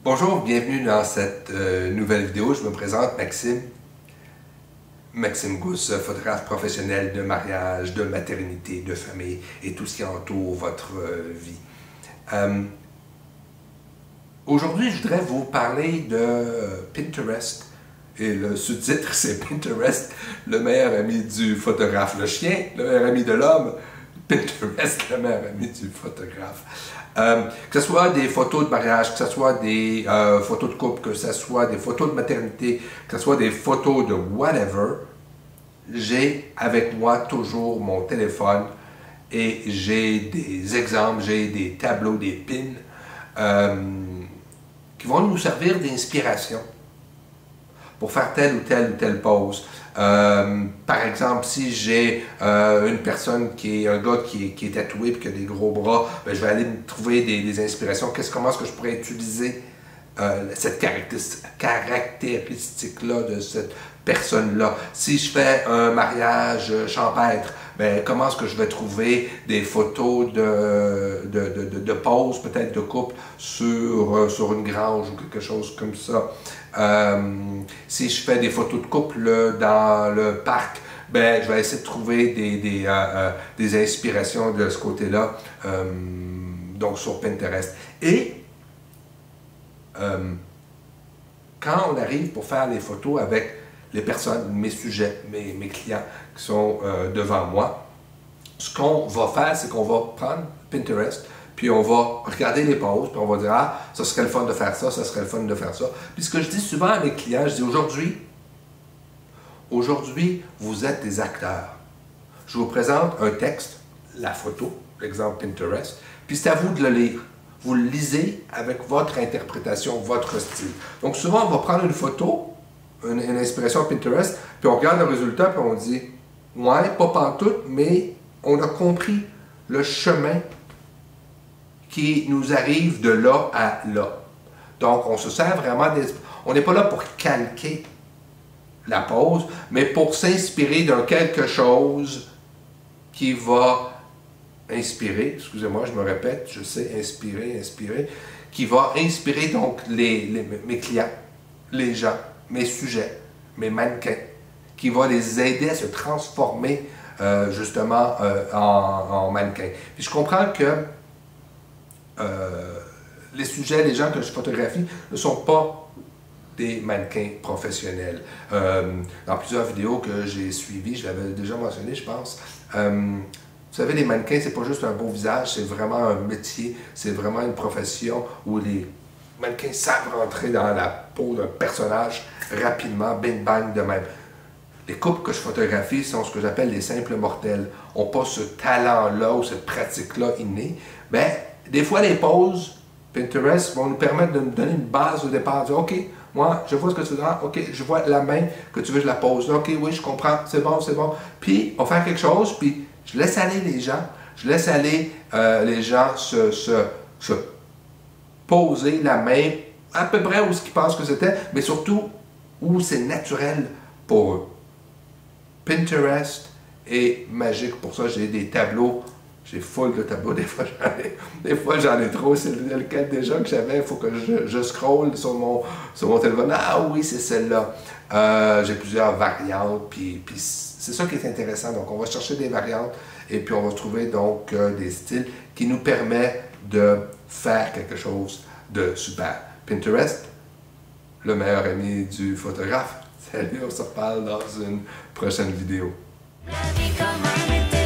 Bonjour, bienvenue dans cette nouvelle vidéo. Je me présente Maxime Gousse, photographe professionnel de mariage, de maternité, de famille et tout ce qui entoure votre vie. Aujourd'hui, je voudrais vous parler de Pinterest. Et le sous-titre, c'est Pinterest, le meilleur ami du photographe. Le chien, le meilleur ami de l'homme. Pinterest, le meilleur ami du photographe. Que ce soit des photos de mariage, que ce soit des photos de couple, que ce soit des photos de maternité, que ce soit des photos de whatever, j'ai avec moi toujours mon téléphone et j'ai des exemples, j'ai des tableaux, des pins qui vont nous servir d'inspiration pour faire telle ou telle pose. Par exemple, si j'ai une personne un gars qui est tatoué et qui a des gros bras, ben, je vais aller me trouver des inspirations. Comment est-ce que je pourrais utiliser cette caractéristique-là de cette personne-là? Si je fais un mariage champêtre, ben, comment est-ce que je vais trouver des photos de pose, peut-être de couple, sur une grange ou quelque chose comme ça? Si je fais des photos de couple dans le parc, ben, je vais essayer de trouver des inspirations de ce côté-là, donc sur Pinterest. Et quand on arrive pour faire les photos avec les personnes, mes sujets, mes clients qui sont devant moi, ce qu'on va faire, c'est qu'on va prendre Pinterest, puis on va regarder les poses, puis on va dire « Ah, ça serait le fun de faire ça, ça serait le fun de faire ça. » Puis ce que je dis souvent à mes clients, je dis « Aujourd'hui, vous êtes des acteurs. Je vous présente un texte, la photo, l'exemple Pinterest, puis c'est à vous de le lire. Vous le lisez avec votre interprétation, votre style. Donc souvent, on va prendre une photo, une inspiration Pinterest, puis on regarde le résultat, puis on dit « Ouais, pas pantoute, mais on a compris le chemin qui nous arrive de là à là. » Donc, on se sert vraiment on n'est pas là pour calquer la pose, mais pour s'inspirer d'un quelque chose qui va inspirer, excusez-moi, je me répète, je sais, inspirer, qui va inspirer donc mes clients, les gens, mes sujets, mes mannequins, qui va les aider à se transformer justement en mannequins. Puis je comprends que les sujets, les gens que je photographie ne sont pas des mannequins professionnels. Dans plusieurs vidéos que j'ai suivies, je l'avais déjà mentionné, je pense, vous savez, les mannequins, c'est pas juste un beau visage, c'est vraiment un métier, c'est vraiment une profession où les mannequins savent rentrer dans la peau d'un personnage rapidement, bing bang de même. Les couples que je photographie sont ce que j'appelle les simples mortels, n'ont pas ce talent-là ou cette pratique-là innée. Ben, des fois, les poses Pinterest vont nous permettre de nous donner une base au départ, de dire, OK, moi, je vois ce que tu veux dire, OK, je vois la main que tu veux que je la pose, OK, oui, je comprends, c'est bon, c'est bon. Puis, on fait quelque chose, puis je laisse aller les gens, je laisse aller les gens se poser la main à peu près où ce qu'ils pensent que c'était, mais surtout où c'est naturel pour eux. Pinterest est magique, pour ça j'ai des tableaux, j'ai full de tableaux, des fois j'en ai trop, c'est le cas déjà que j'avais, il faut que je scrolle sur mon téléphone, ah oui c'est celle-là, j'ai plusieurs variantes, puis c'est ça qui est intéressant, donc on va chercher des variantes, et puis on va trouver donc des styles qui nous permettent de faire quelque chose de super. Pinterest, le meilleur ami du photographe. Salut, on se reparle dans une prochaine vidéo. La vie comme un été.